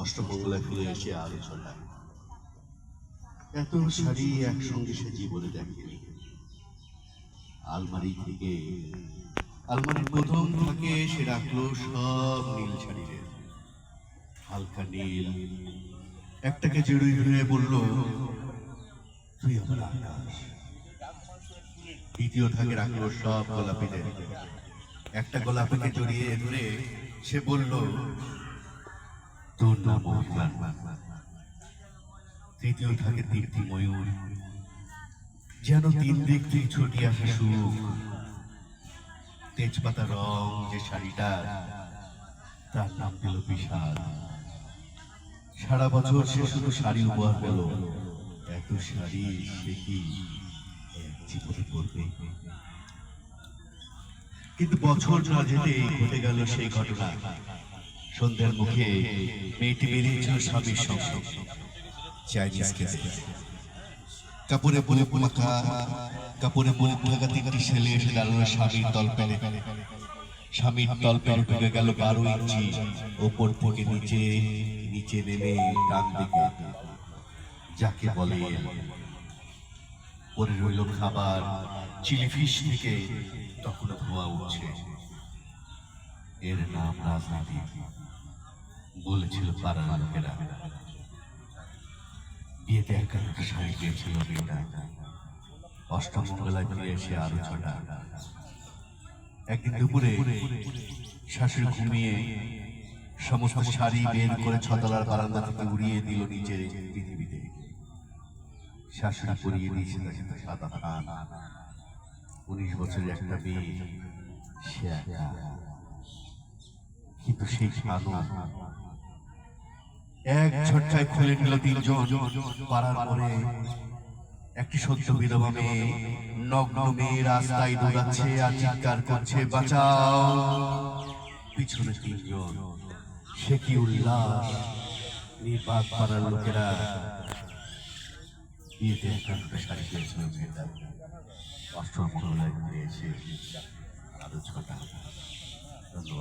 অষ্টমঙ্গলায় ফিরে এসে আলোচনা। এত শাড়ি একসঙ্গে সে জীবনে দেখেনি। আলমারির প্রথম থাকে সে রাখলো সব নীল শাড়িরে, হালকা নীল। একটাকে জড়িয়ে জড়িয়ে বলল, তুই আমার আকাশ। দ্বিতীয় থাকে রাখলো সব গোলাপিদের, একটা গোলাপিকে জড়িয়ে ধরে সে বলল, তোর নাম অভিমান। তৃতীয় থাকে তিনটি ময়ূর, যেন তিন দিক থেকে ছুটিয়ে আসা সুখ। তেজপাতা রং যে শাড়িটা, তার নাম দিল বিষাদ। সারা বছর সে শুধু শাড়ি উপহার পেল, এত শাড়ি সে কি এক জীবনে পরবে? কিন্তু বছর না যেতেই ঘটে গেল সেই ঘটনা। সন্ধ্যার মুখে মেয়েটি বেরিয়েছিল স্বামীর সঙ্গে চাইনিজ খেতে। কাপড়ে বুক মাখা, কাপড়ে মুখ ঢাকা তিনটি ছেলে এসে দাঁড়ালো স্বামীর তলপেলে। স্বামীর তলপেলে ঢুকে গেল 12 ইঞ্চি ওপর থেকে নিচে নিচে নেমে ডান দিকে, যাকে বলে পরে রইল খাবার। চিলি ফিশ থেকে তখনও ধোয়া উঠছে। এর নাম রাজনীতি, বলেছিল পাড়ার লোকেরা। বিয়েতে একটা শাড়ি পেয়েছিল মেয়েটা। অষ্টমঙ্গলায় ফিরে এসে আরো ছটা। একদিন দুপুরে শাশুড়ি ঘুমিয়ে সমস্ত শাড়ি বের করে ছতলার বারান্দা থেকে উড়িয়ে দিল নিচের পৃথিবীতে। শাশুড়ি পরিয়ে দিয়েছে তাকে তো সাদা থান। 19 বছরের একটা মেয়ে, সে একা। কিন্তু সেই ছানু এক ঝটকায় খুলে নিল 3 জন। পাড়ার পরে একটি সদ্য বিধবা মেয়ে, নগ্ন মেয়ে রাস্তায় দৌড়াচ্ছে আর চিৎকার করছে, বাঁচাও। পিছনে 3 জন। সে কি উল্লাস! নির্বাক পাড়ার লোকেরা। বিয়েতে একটা শাড়ি পেয়েছিল মেয়েটা। অষ্টমঙ্গলায় ফিরে এসে আরো ছটা। ধন্যবাদ।